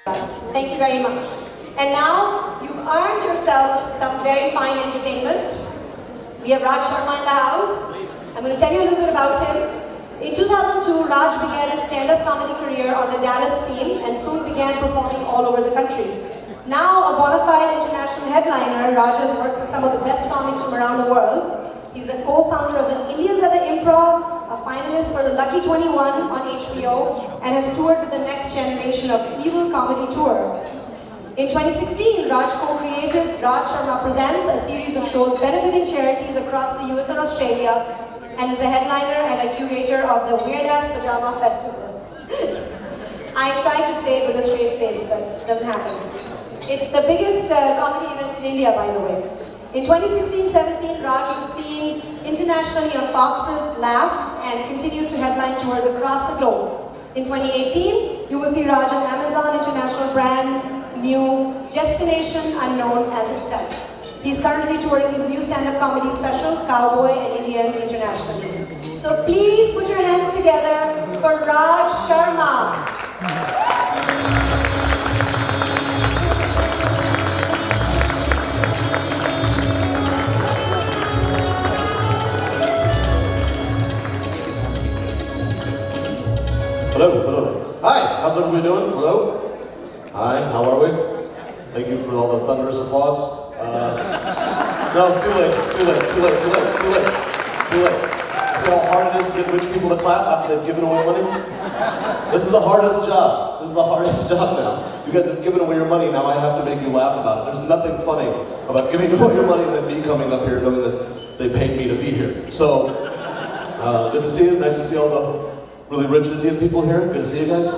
us. Thank you very much. And now, you've earned yourselves some very fine entertainment. We have Raj Sharma in the house. I'm going to tell you a little bit about him. In 2002, Raj began his stand-up comedy career on the Dallas scene and soon began performing all over the country. Now a bona fide international headliner, Raj has worked with some of the best comics from around the world. He's a co-founder of the Indians at the Improv, a finalist for the Lucky 21 on HBO, and has toured with the next generation of Evil Comedy Tour. In 2016, Raj co-created Raj Sharma Presents, a series of shows benefiting charities across the US and Australia, and is the headliner and a curator of the Weird Ass Pajama Festival. I tried to say it with a straight face, but it doesn't happen. It's the biggest comedy event in India, by the way. In 2016-17, Raj was seen internationally on Fox's Laughs and continues to headline tours across the globe. In 2018, you will see Raj on Amazon international brand new Destination Unknown as himself. He's currently touring his new stand-up comedy special, Cowboy and Indian internationally. So please put your hands together for Raj Sharma. Hello. Hi, how's everybody doing? Hello? Hi, how are we? Thank you for all the thunderous applause. No, too late. See how hard it is to get rich people to clap after they've given away money? This is the hardest job. This is the hardest job now. You guys have given away your money, now I have to make you laugh about it. There's nothing funny about giving away your money and then me coming up here knowing that they paid me to be here. So, good to see you. Nice to see all the really rich Indian people here. Good to see you guys.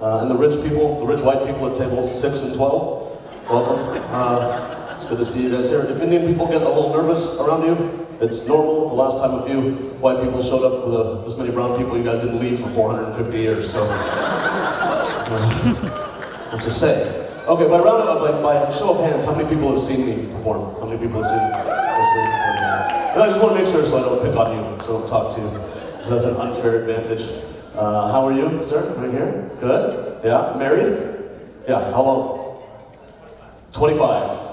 And the rich people, the rich white people at table 6 and 12. Welcome. It's good to see you guys here. If Indian people get a little nervous around you, it's normal. The last time a few white people showed up with this many brown people, you guys didn't leave for 450 years. So, I'm just saying. Okay, by show of hands, how many people have seen me perform? How many people have seen me? And I just want to make sure so I don't pick on you, so I don't talk to you. Because that's an unfair advantage. How are you, sir? Right here? Good? Yeah? Married? Yeah. How long? 25.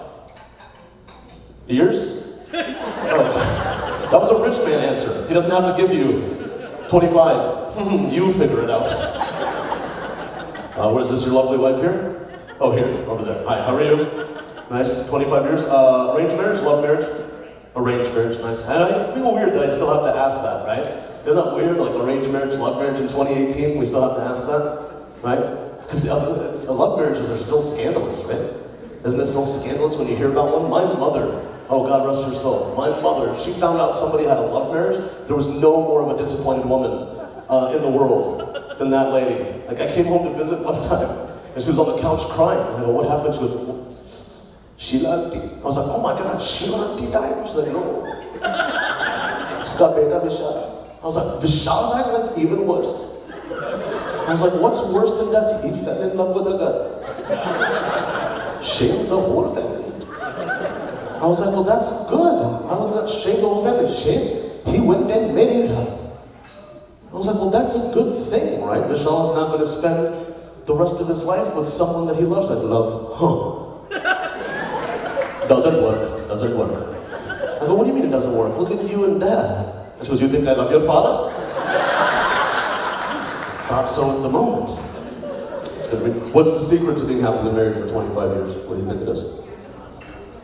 Years? Oh. That was a rich man answer. He doesn't have to give you 25. You figure it out. Where's this, your lovely wife here? Oh, here, over there. Hi, how are you? Nice, 25 years. Arranged marriage, love marriage? Arranged marriage, nice. And I feel weird that I still have to ask that, right? Isn't that weird? Like arranged marriage, love marriage in 2018, we still have to ask that, right? Because love marriages are still scandalous, right? Isn't it still scandalous when you hear about one? My mother, oh God rest her soul, my mother, if she found out somebody had a love marriage, there was no more of a disappointed woman in the world than that lady. Like I came home to visit one time, and she was on the couch crying, and I go, what happened? She goes, Sheila auntie. I was like, oh my God, Sheila auntie died? She's like, no. Uska beta Vishal. I was like, Vishal died? Is like even worse. I was like, what's worse than that? He fell in love with a girl. Shamed the whole family. I was like, well, that's good. How did that shame the whole family? Shame? He went and married her. I was like, well, that's a good thing, right? Vishal is not going to spend the rest of his life with someone that he loves. Like, love, Doesn't work. I go, what do you mean it doesn't work? Look at you and Dad. And she goes, you think I love your father? Not so at the moment. What's the secret to being happily married for 25 years? What do you think it is?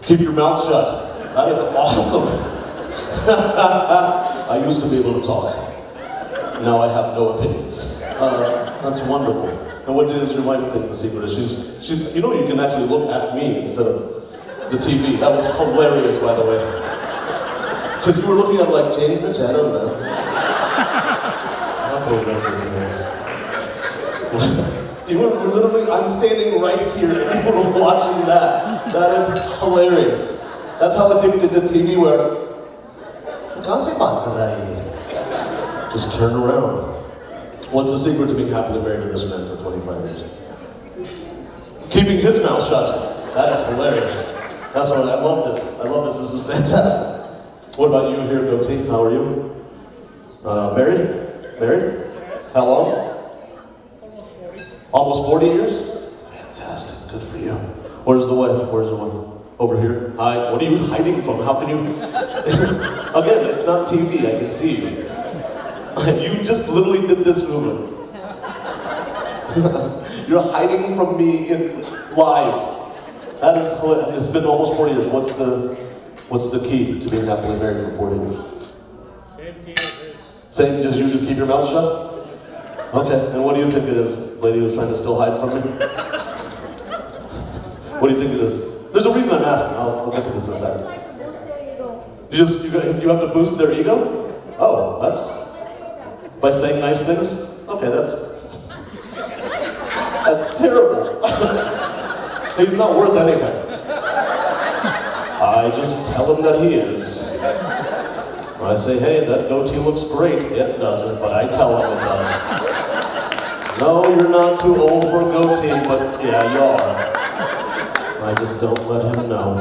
Keep your mouth shut. That is awesome. I used to be able to talk. Now I have no opinions. That's wonderful. And what does your wife think the secret is? She's, you know, you can actually look at me instead of the TV. That was hilarious, by the way. Because you were looking at like, change the channel, man. You were literally, I'm standing right here and you were watching that. That is hilarious. That's how addicted to TV we are. Just turn around. What's the secret to being happily married to this man for 25 years? Keeping his mouth shut. That is hilarious. That's what I love this. This is fantastic. What about you here, Goatee? How are you? Married? How long? Almost 40 years? Fantastic. Good for you. Where's the wife? Where's the one? Over here. Hi. What are you hiding from? How can you? Again, it's not TV. I can see you. You just literally did this movement. You're hiding from me in live. That is. It's been almost 40 years. What's the key to being happily married for 40 years? Same key as his. Same. Just you just keep your mouth shut. Okay. And what do you think it is, lady who's trying to still hide from me? What do you think it is? There's a reason I'm asking. I'll get to this in a second. You have to boost their ego? Oh, that's by saying nice things? Okay, that's terrible. He's not worth anything. I just tell him that he is. I say, hey, that goatee looks great. It doesn't, but I tell him it does. No, you're not too old for a goatee, but yeah, you are. I just don't let him know.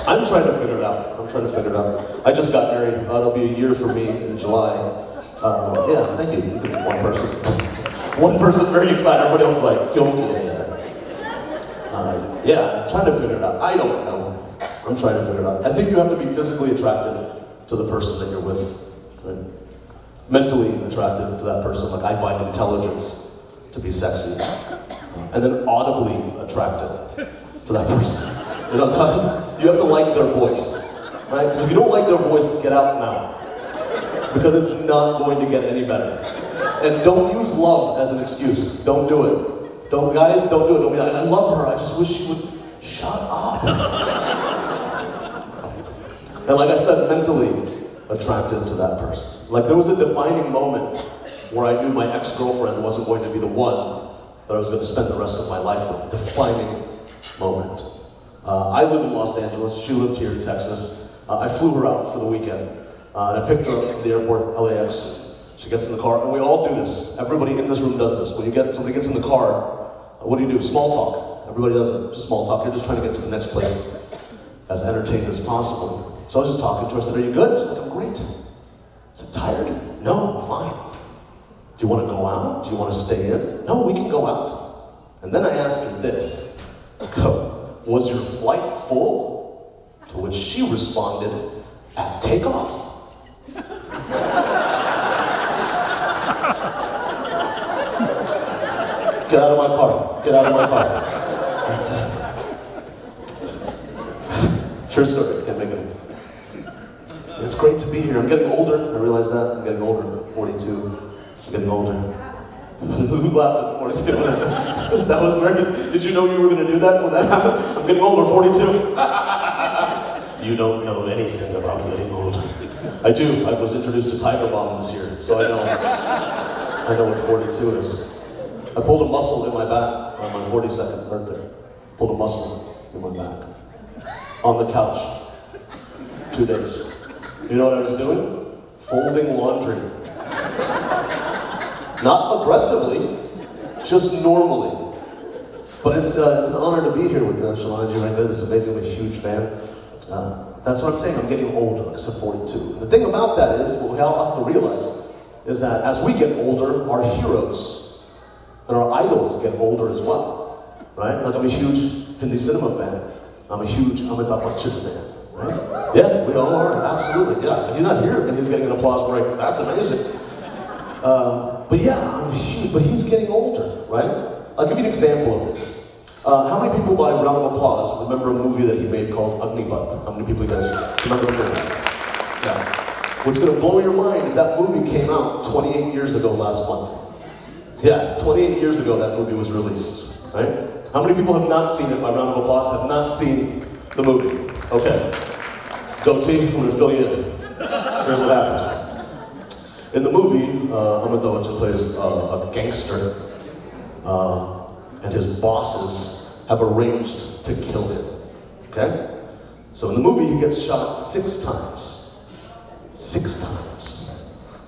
I'm trying to figure it out. I just got married. It'll be a year for me in July. Yeah, thank you. One person. One person very excited. Everybody else is like, yeah, I'm trying to figure it out. I don't know. I'm trying to figure it out. I think you have to be physically attracted to the person that you're with. Right? Mentally attracted to that person. Like I find intelligence to be sexy. And then audibly attracted to that person. You know what I'm talking about? You have to like their voice, right? Because if you don't like their voice, get out now. Because it's not going to get any better. And don't use love as an excuse. Don't do it. Guys, don't do it. Don't be like, I love her, I just wish she would shut up. And like I said, mentally attracted to that person. Like there was a defining moment where I knew my ex-girlfriend wasn't going to be the one that I was going to spend the rest of my life with. Defining moment. I live in Los Angeles. She lived here in Texas. I flew her out for the weekend. And I picked her up from the airport, LAX. She gets in the car, and we all do this. Everybody in this room does this. When somebody gets in the car, what do? Small talk. Everybody does it. Just small talk. You're just trying to get to the next place as entertained as possible. So I was just talking to her. I said, are you good? She's like, I'm great. I said, tired? No, I'm fine. Do you want to go out? Do you want to stay in? No, we can go out. And then I asked her this. Was your flight full? To which she responded, at takeoff. Get out of my car. Get out of my car. That's it. True story. Can't make it. It's great to be here. I'm getting older. I realize that. I'm getting older. 42. I'm getting older. Who laughed at 42? That was very. Did you know you were going to do that when that happened? I'm getting older. 42. You don't know anything about getting older. I do. I was introduced to Tiger Bomb this year, so I know what 42 is. I pulled a muscle in my back on my 42nd birthday. Pulled a muscle in my back. On the couch. 2 days. You know what I was doing? Folding laundry. Not aggressively, just normally. But it's an honor to be here with Shalaji right there. This is amazing. I'm a huge fan. That's what I'm saying. I'm getting older, like I said, 42. The thing about that is, what we all have to realize is that as we get older, our heroes and our idols get older as well, right? Like I'm a huge Hindi cinema fan. I'm a huge Amitabh Bachchan fan, right? Yeah, we all are, absolutely, yeah. He's not here and he's getting an applause break. That's amazing. But yeah, I'm huge, but he's getting older, right? I'll give you an example of this. How many people, by round of applause, remember a movie that he made called Agnipath? How many people you guys remember the movie? Yeah. What's gonna blow your mind is that movie came out 28 years ago last month. Yeah, 28 years ago that movie was released, right? How many people have not seen it, by round of applause, have not seen the movie? Okay. Goatee, I'm gonna fill you in. Here's what happens. In the movie, Amitabh Bachchan plays a gangster, and his bosses have arranged to kill him, okay? So in the movie, he gets shot 6 times. 6 times.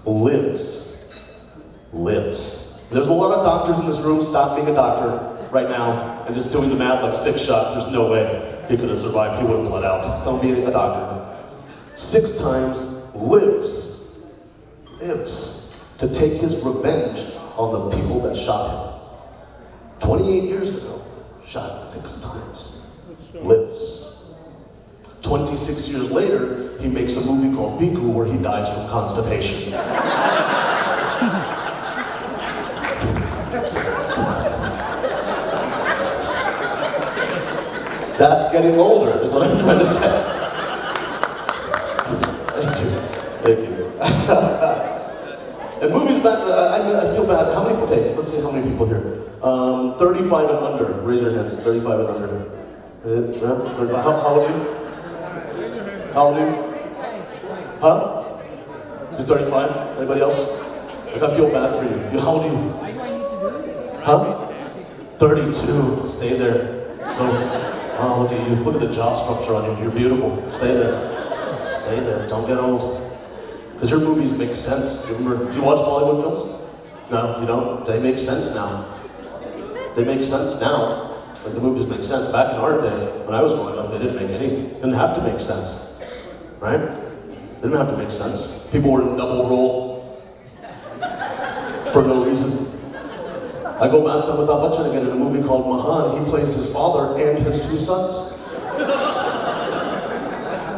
Lives. There's a lot of doctors in this room. Stop being a doctor right now and just doing the math like 6 shots. There's no way he could have survived. He would have bled out. Don't be a doctor. 6 times lives to take his revenge on the people that shot him. 28 years ago, shot 6 times, lives. 26 years later, he makes a movie called Biku where he dies from constipation. That's getting older, is what I'm trying to say. Thank you. And movies back, I feel bad. How many, okay, let's see how many people here. 35 and under, raise your hands, 35 and under. How old are you? How old are you? Huh? You're 35? Anybody else? Like, I feel bad for you. How old are you? Huh? 32, stay there. So, oh, look at you. Look at the jaw structure on you. You're beautiful. Stay there. Stay there. Don't get old. Because your movies make sense. Do you watch Bollywood films? No, you don't? They make sense now. They make sense now. Like the movies make sense. Back in our day, when I was growing up, they didn't make any, didn't have to make sense. Right? They didn't have to make sense. People were in double role for no reason. I go back to Amitabh Bachchan again in a movie called Mahan. He plays his father and his 2 sons.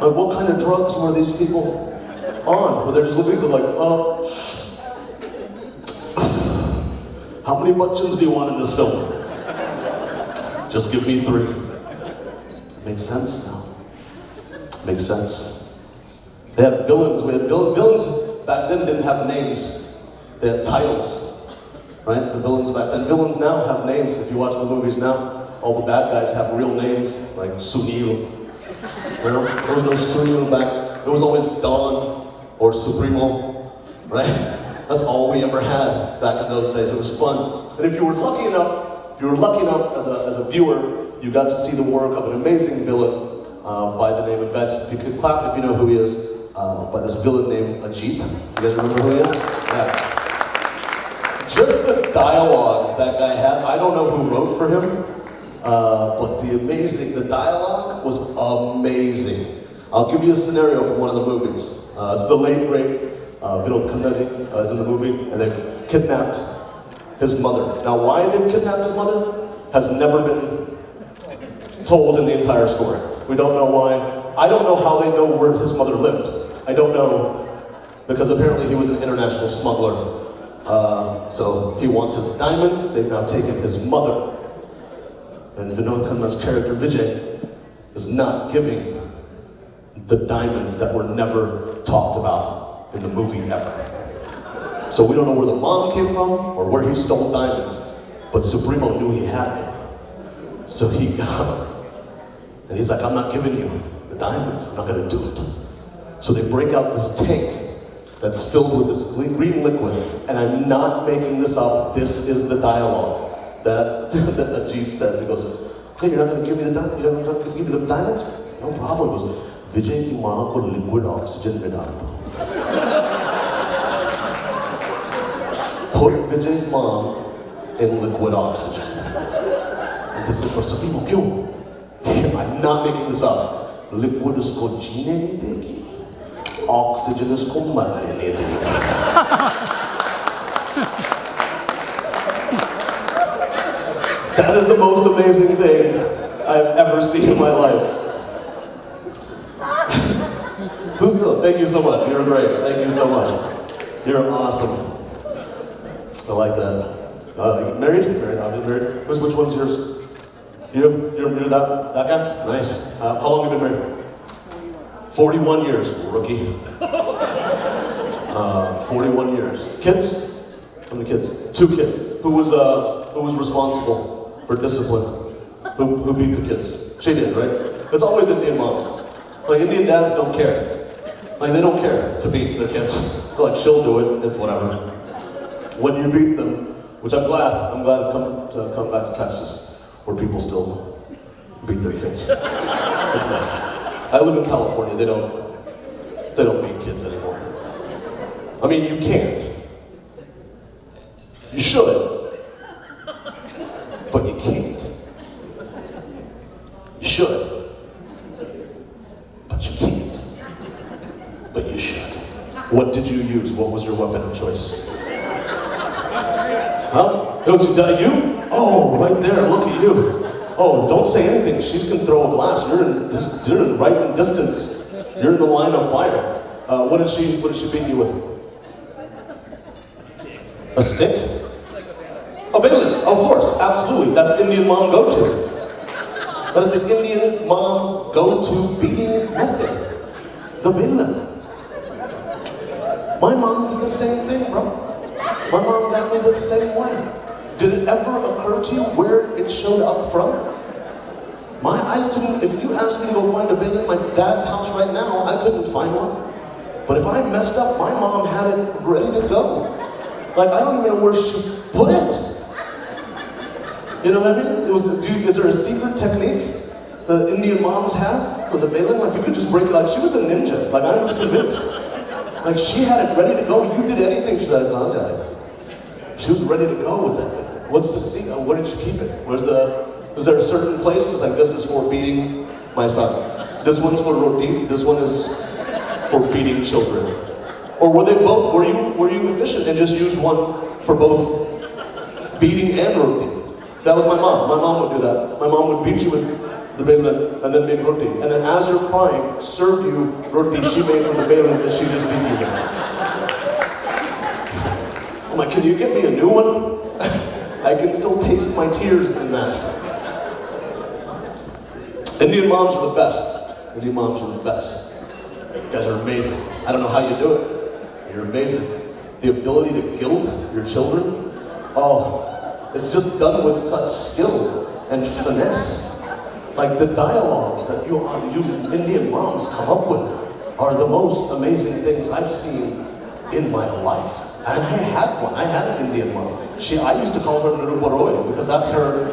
Like, what kind of drugs were these people on? Where they're just looking at like, how many Bachchans do you want in this film? Just give me 3. Makes sense now. Makes sense. They had villains. We had villains back then didn't have names. They had titles. Right? The villains back then. Villains now have names. If you watch the movies now, all the bad guys have real names, like Sunil. You know? There was no Sunil back. There was always Don or Supremo, right? That's all we ever had back in those days. It was fun. And if you were lucky enough as a viewer, you got to see the work of an amazing villain by the name of, guys, if you could clap if you know who he is, by this villain named Ajit. You guys remember who he is? Yeah. Just the dialogue that guy had, I don't know who wrote for him, but the dialogue was amazing. I'll give you a scenario from one of the movies. It's the late great Vinod Khanna is in the movie, and they've kidnapped his mother. Now, why they've kidnapped his mother has never been told in the entire story. We don't know why. I don't know how they know where his mother lived. I don't know, because apparently he was an international smuggler. So he wants his diamonds. They've now taken his mother. And Vinod Khanna's character, Vijay, is not giving the diamonds that were never talked about in the movie ever. So we don't know where the mom came from or where he stole diamonds, but Supremo knew he had them. So he got them. And he's like, I'm not giving you the diamonds. I'm not going to do it. So they break out this tank that's filled with this green liquid, and I'm not making this up. This is the dialogue that Ajit says. He goes, okay, you're not going to give me the diamonds? You're not going to give me the diamonds? No problem. He goes, Vijay ki maa ko liquid oxygen mein dal do. Put Vijay's mom in liquid oxygen. And this is for Supremo. Kyun? I'm not making this up. Liquid usko jeene nahi degi. Oxygen usko marne nahi degi. That is the most amazing thing I've ever seen in my life. Who's still? Thank you so much. You're great. Thank you so much. You're awesome. I like that. You married? Married? I've been married. Which one's yours? You? You're that guy? Nice. How long have you been married? 41 years, rookie. 41 years. Kids? How many kids? 2 kids. Who was responsible for discipline? Who beat the kids? She did, right? It's always Indian moms. Like, Indian dads don't care. Like, they don't care to beat their kids. They're like, she'll do it, it's whatever. When you beat them, which I'm glad to come back to Texas, where people still beat their kids. It's nice. I live in California, they don't beat kids anymore. I mean, you can't. You should, but you can't. You should, but you can't. But you should. What did you use? What was your weapon of choice? Huh? It was you? Oh, right there, look at you. Oh, don't say anything. She's gonna throw a glass. You're in right in distance. You're in the line of fire. What did she beat you with? A stick? A balloon, of course, absolutely. That's Indian mom go-to. That is the Indian mom go-to beating method. The balloon. My mom did the same thing, bro. My mom got me the same way. Did it ever occur to you where it showed up from? If you asked me to go find a balloon in my dad's house right now, I couldn't find one. But if I messed up, my mom had it ready to go. Like, I don't even know where she put it. You know what I mean? Is there a secret technique that Indian moms have for the balloon? Like, you could just break it out. She was a ninja. Like, I was convinced. Like, she had it ready to go. You did anything, she said, "No, Daddy." She was ready to go with that. What's the secret? Where did she keep it? Was there a certain place? It was like, this is for beating my son. This one's for roti. This one is for beating children. Or were they both? Were you efficient and just used one for both beating and roti? That was my mom. My mom would do that. My mom would beat you with the balloon and then make roti. And then as you're crying, serve you roti she made from the balloon that she just beat you with. I'm like, can you get me a new one? I can still taste my tears in that. Indian moms are the best. Indian moms are the best. You guys are amazing. I don't know how you do it. You're amazing. The ability to guilt your children, oh, it's just done with such skill and finesse. Like the dialogues that you Indian moms come up with are the most amazing things I've seen in my life. And I had one. I had an Indian mom. I used to call her Niruparoy because that's her.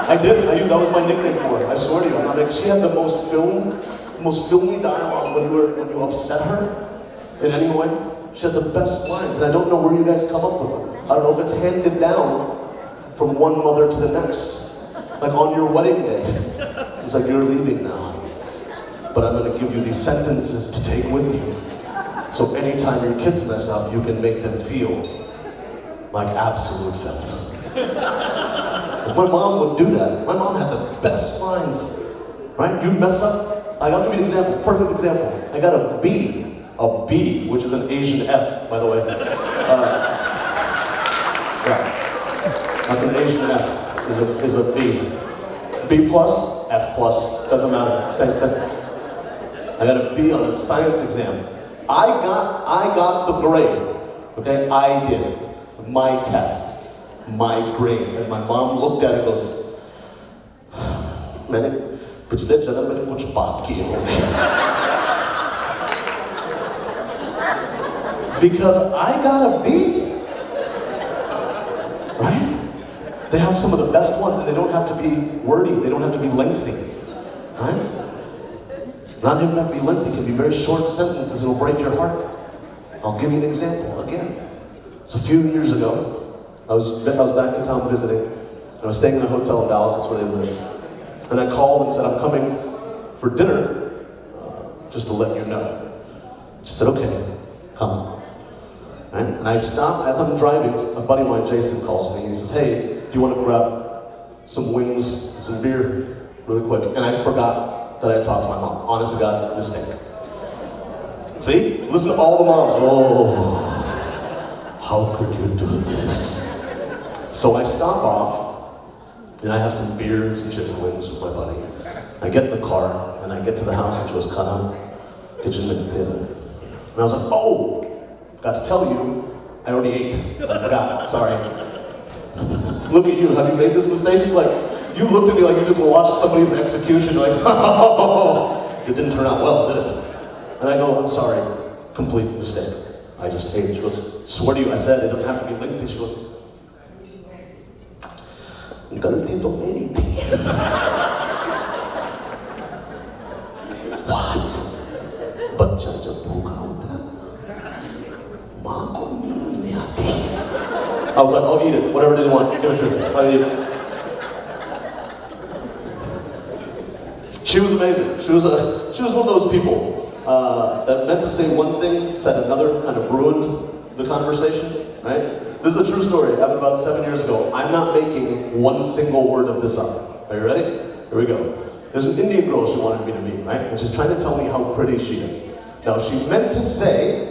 That was my nickname for her. I swear to you. Like, she had the most filmy dialogue when you upset her in any way. She had the best lines, and I don't know where you guys come up with them. I don't know if it's handed down from one mother to the next. Like on your wedding day, it's like, you're leaving now, but I'm going to give you these sentences to take with you. So anytime your kids mess up, you can make them feel like absolute filth. Like my mom would do that. My mom had the best lines, right? You mess up, I'll give you an example, perfect example. I got a B, which is an Asian F, by the way. Yeah, that's an Asian F, is a B. B plus, F plus, doesn't matter, same thing. I got a B on a science exam. I got the grade, okay? I did. My test, my grade. And my mom looked at it and goes, मैंने पिछले जन्म में कुछ पाप किए होंगे. Because I got a B, right? They have some of the best ones, and they don't have to be wordy. They don't have to be lengthy, right? Not even have to be lengthy. It can be very short sentences. It'll break your heart. I'll give you an example again. So a few years ago, I was back in town visiting, and I was staying in a hotel in Dallas. That's where they live. And I called and said, "I'm coming for dinner, just to let you know." She said, "Okay, come." Right? And I stop as I'm driving. A buddy of mine, Jason, calls me and he says, "Hey, do you want to grab some wings and some beer really quick?" And I forgot that I had talked to my mom. Honest to God, mistake. See? Listen to all the moms. Oh, how could you do this? So I stop off and I have some beer and some chicken wings with my buddy. I get in the car and I get to the house and she goes, "Kana, kitchen and I was like, oh, forgot to tell you, I already ate. I forgot, sorry. Look at you, have you made this mistake? Like, you looked at me like you just watched somebody's execution, like, oh, it didn't turn out well, did it? And I go, "I'm sorry, complete mistake. I just ate." She goes, "Swear to you, I said it doesn't have to be lengthy." She goes, "Galti to meri thi." What? Bachcha jab bhooka hota hai, maa ko neend nahi aati. I was like, "I'll eat it, whatever it is you want, give it to me, I'll eat it." She was amazing. She was one of those people that meant to say one thing, said another, kind of ruined the conversation, right? This is a true story. It happened about 7 years ago. I'm not making one single word of this up. Are you ready? Here we go. There's an Indian girl she wanted me to meet, right? And she's trying to tell me how pretty she is. Now, she meant to say,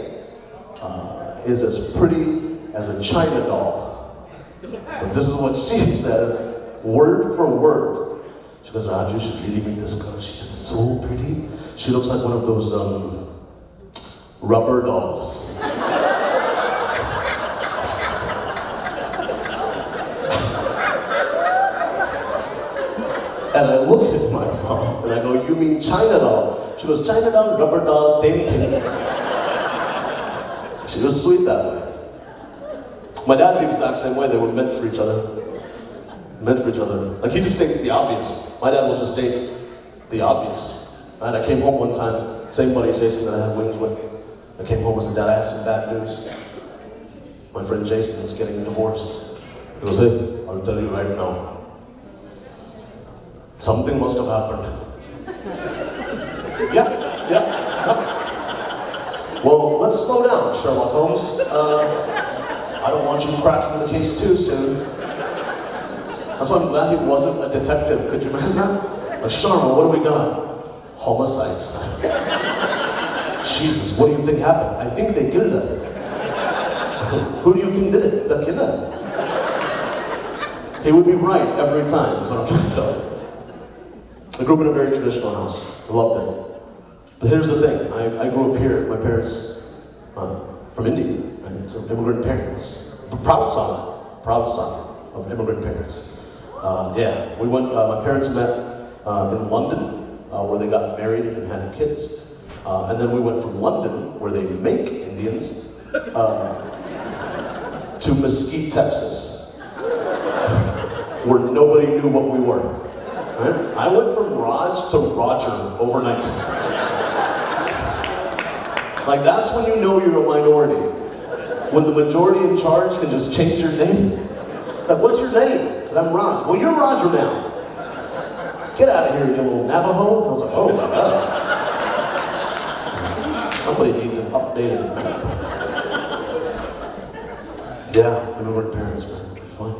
is as pretty as a China doll. But this is what she says, word for word. She goes, Raj, you should really meet this girl. She is so pretty. She looks like one of those rubber dolls. And I look at my mom and I go, you mean China doll? She goes, China doll, rubber doll, same thing. She was sweet that way. My dad's the exact same way. They were meant for each other. Meant for each other. Like, he just states the obvious. My dad will just state the obvious. Right? I came home one time, same buddy Jason that I had wings with. I came home and said, Dad, I have some bad news. My friend Jason is getting divorced. He goes, hey, I'll tell you right now. Something must have happened. Yeah. Well, let's slow down, Sherlock Holmes. I don't want you cracking the case too soon. That's why I'm glad he wasn't a detective. Could you imagine that? Like, Sharma, what do we got? Homicides. Jesus, what do you think happened? I think they killed her. Who do you think did it? The killer. He would be right every time, is what I'm trying to tell you. I grew up in a very traditional house. I loved it. But here's the thing. I grew up here. My parents from India. Right? So immigrant parents. Proud son of immigrant parents. We went. My parents met in London, where they got married and had kids. And then we went from London, where they make Indians, to Mesquite, Texas, where nobody knew what we were. Right? I went from Raj to Roger overnight. Like, that's when you know you're a minority. When the majority in charge can just change your name. It's like, what's your name? I said, I'm Raj. Well, you're Roger now. Get out of here, you little Navajo. I was like, oh my God. Somebody needs an updated map. Yeah, immigrant parents, man. They're fun.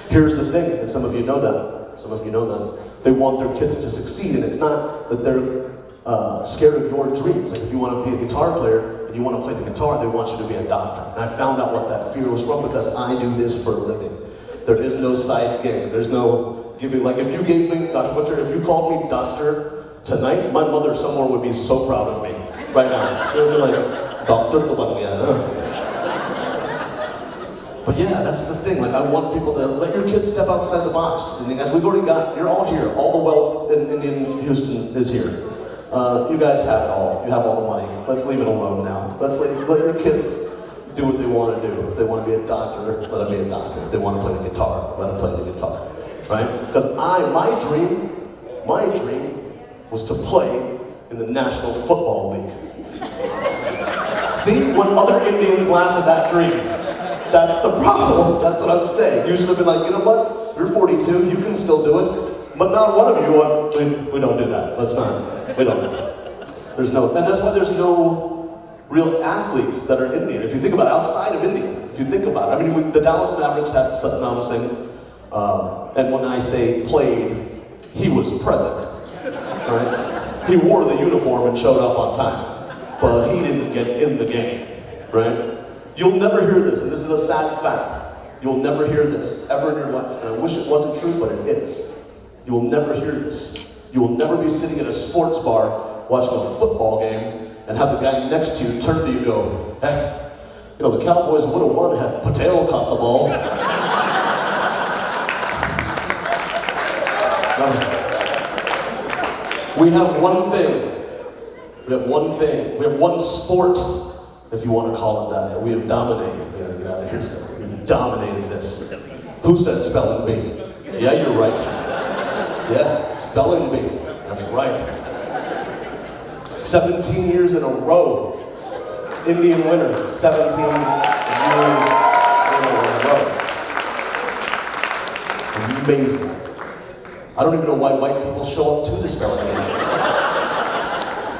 Here's the thing, and some of you know that. Some of you know that. They want their kids to succeed, and it's not that they're scared of your dreams. Like, if you want to be a guitar player and you want to play the guitar, they want you to be a doctor. And I found out what that fear was from because I do this for a living. There is no side gig. There's no giving. Like, if you gave me, Dr. Butcher, if you called me doctor tonight, my mother somewhere would be so proud of me right now. She would be like, Doctor to ban gaya na. But yeah, that's the thing. Like, I want people to let your kids step outside the box. And as we've already got, you're all here. All the wealth in Houston is here. You guys have it all. You have all the money. Let's leave it alone now. Let's let your kids do what they want to do. If they want to be a doctor, let them be a doctor. If they want to play the guitar, let them play the guitar. Right? Because my dream was to play in the National Football League. See, when other Indians laugh at that dream, that's the problem. That's what I'm saying. You should have been like, you know what? You're 42, you can still do it. But not one of you want, we don't do that. Let's not. We don't do that. There's no, and that's why there's no real athletes that are Indian. If you think about outside of India, if you think about it, I mean, the Dallas Mavericks had Satnam Singh, and when I say played, he was present. Right? He wore the uniform and showed up on time, but he didn't get in the game. Right? You'll never hear this, and this is a sad fact. You'll never hear this ever in your life. And I wish it wasn't true, but it is. You will never hear this. You will never be sitting at a sports bar watching a football game and have the guy next to you turn to you and go, hey, you know, the Cowboys would have won had Patel caught the ball. We have one thing. We have one thing. We have one sport, if you want to call it that we have dominated. We gotta get out of here. So we've dominated this. Who said spelling bee? Yeah, you're right. Yeah, spelling bee. That's right. 17 years in a row. Indian winner. 17 years in a row. Amazing. I don't even know why white people show up to the spelling bee.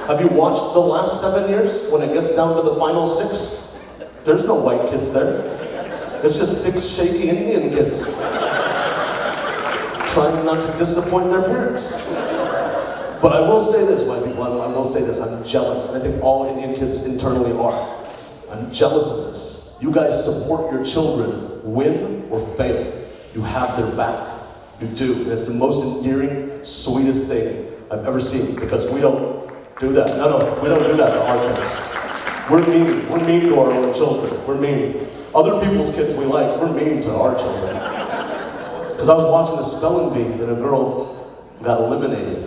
Have you watched the last 7 years when it gets down to the final 6? There's no white kids there. It's just 6 shaky Indian kids trying not to disappoint their parents. But I will say this, white people, I will say this, I'm jealous, and I think all Indian kids internally are. I'm jealous of this. You guys support your children, win or fail. You have their back. You do, and it's the most endearing, sweetest thing I've ever seen, because we don't do that. No, we don't do that to our kids. We're mean to our own children. We're mean. Other people's kids we like, we're mean to our children. Because I was watching the spelling bee and a girl got eliminated.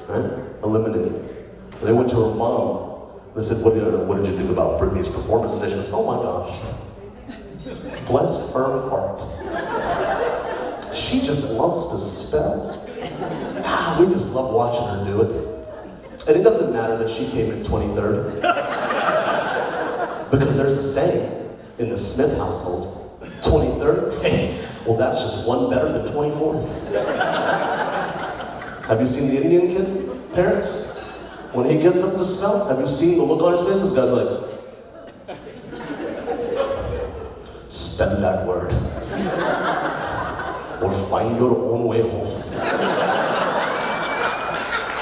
Right? Eliminated. They went to her mom. They said, what did you think about Britney's performance today? She goes, oh my gosh. Bless her heart. She just loves to spell. We just love watching her do it. And it doesn't matter that she came in 23rd. Because there's the saying in the Smith household, 23rd? Hey, well that's just one better than 24th. Have you seen the Indian kid, parents? When he gets up to spell, have you seen the look on his face? This guy's like, spell that word. Or find your own way home.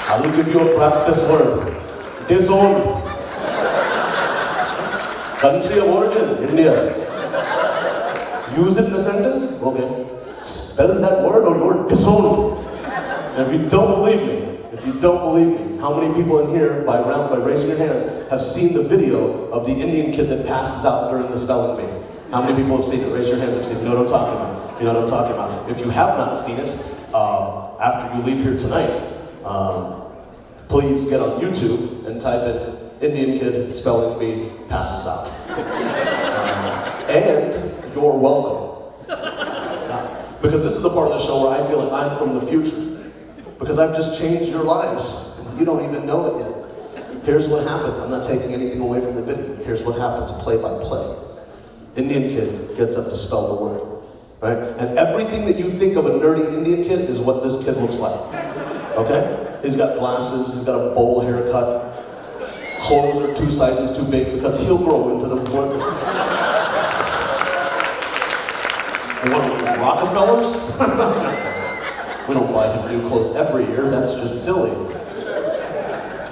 I will give you a practice word. Disown. Country of origin, India. Use it in a sentence? Okay. Spell that word or you're disowned. And if you don't believe me, how many people in here, by raising your hands, have seen the video of the Indian kid that passes out during the spelling bee? How many people have seen it? Raise your hands if you've seen it. You know what I'm talking about. You know what I'm talking about. If you have not seen it, after you leave here tonight, please get on YouTube and type in Indian kid spelling bee passes out. And you're welcome. Because this is the part of the show where I feel like I'm from the future. Because I've just changed your lives. You don't even know it yet. Here's what happens. I'm not taking anything away from the video. Here's what happens, play by play. Indian kid gets up to spell the word, right? And everything that you think of a nerdy Indian kid is what this kid looks like, okay? He's got glasses, he's got a bowl haircut, clothes are 2 sizes too big because he'll grow into the word. One of the Rockefellers? We don't buy him new clothes every year, that's just silly.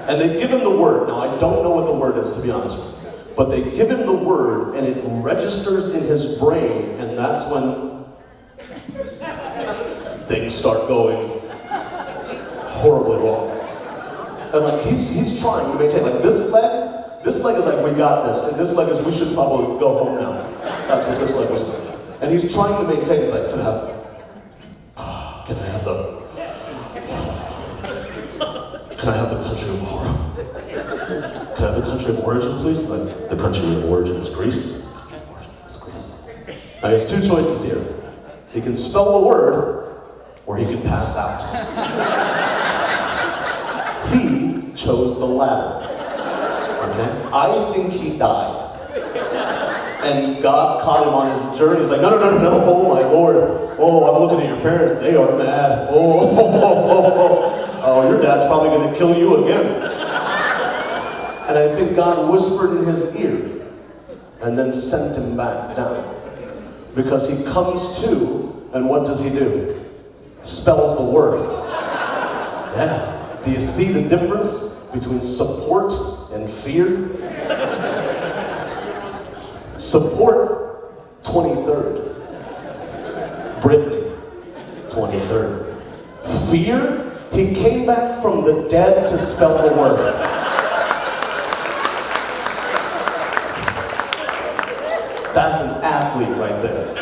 And they give him the word. Now, I don't know what the word is, to be honest with you. But they give him the word, and it registers in his brain, and that's when things start going horribly wrong. And like, he's trying to maintain, like this leg is like, we got this, and this leg is, we should probably go home now. That's what this leg was doing. And he's trying to maintain, he's like, can I have the country of horror? Can I have the country of origin, please? Like, the country of origin is Greece. The country of origin is Greece. Now, he has 2 choices here. He can spell the word, or he can pass out. He chose the latter. Okay? I think he died. And God caught him on his journey. He's like, no, oh my Lord. Oh, I'm looking at your parents. They are mad. Oh, your dad's probably going to kill you again. And I think God whispered in his ear and then sent him back down. Because he comes to, and what does he do? Spells the word. Yeah. Do you see the difference between support and fear? Support, 23rd. Britney, 23rd. Fear, he came back from the dead to spell the word. That's an athlete right there.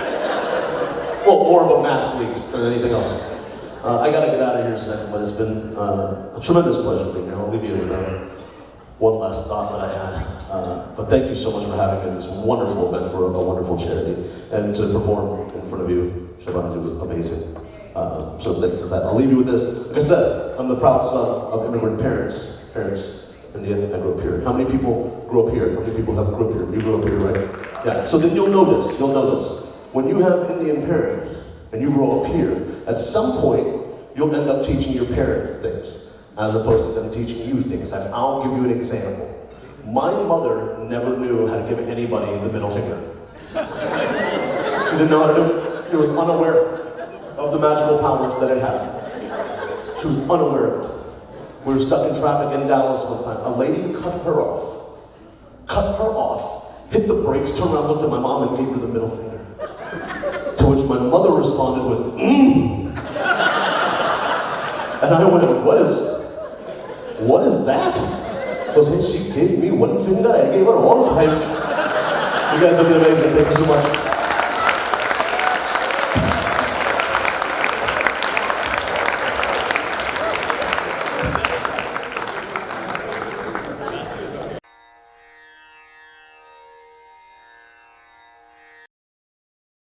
Well, more of a mathlete than anything else. I gotta get out of here in a second, but it's been a tremendous pleasure being here. I'll leave you with one last thought that I had. But thank you so much for having me at this wonderful event for a wonderful charity. And to perform in front of you, Shabbat, was amazing. So thank you for that. I'll leave you with this. Like I said, I'm the proud son of immigrant parents. India, I grew up here. How many people grew up here? How many people have grew up here? You grew up here, right? Yeah, so then you'll know this. When you have Indian parents and you grow up here, at some point, you'll end up teaching your parents things, as opposed to them teaching you things. And I'll give you an example. My mother never knew how to give anybody the middle finger. She didn't know how to do it. She was unaware of of the magical powers that it has. She was unaware of it. We were stuck in traffic in Dallas one time. A lady cut her off, hit the brakes, turned around, looked at my mom, and gave her the middle finger. To which my mother responded with, And I went, what is that? Because she gave me one finger, I gave her all five. You guys have been amazing, thank you so much.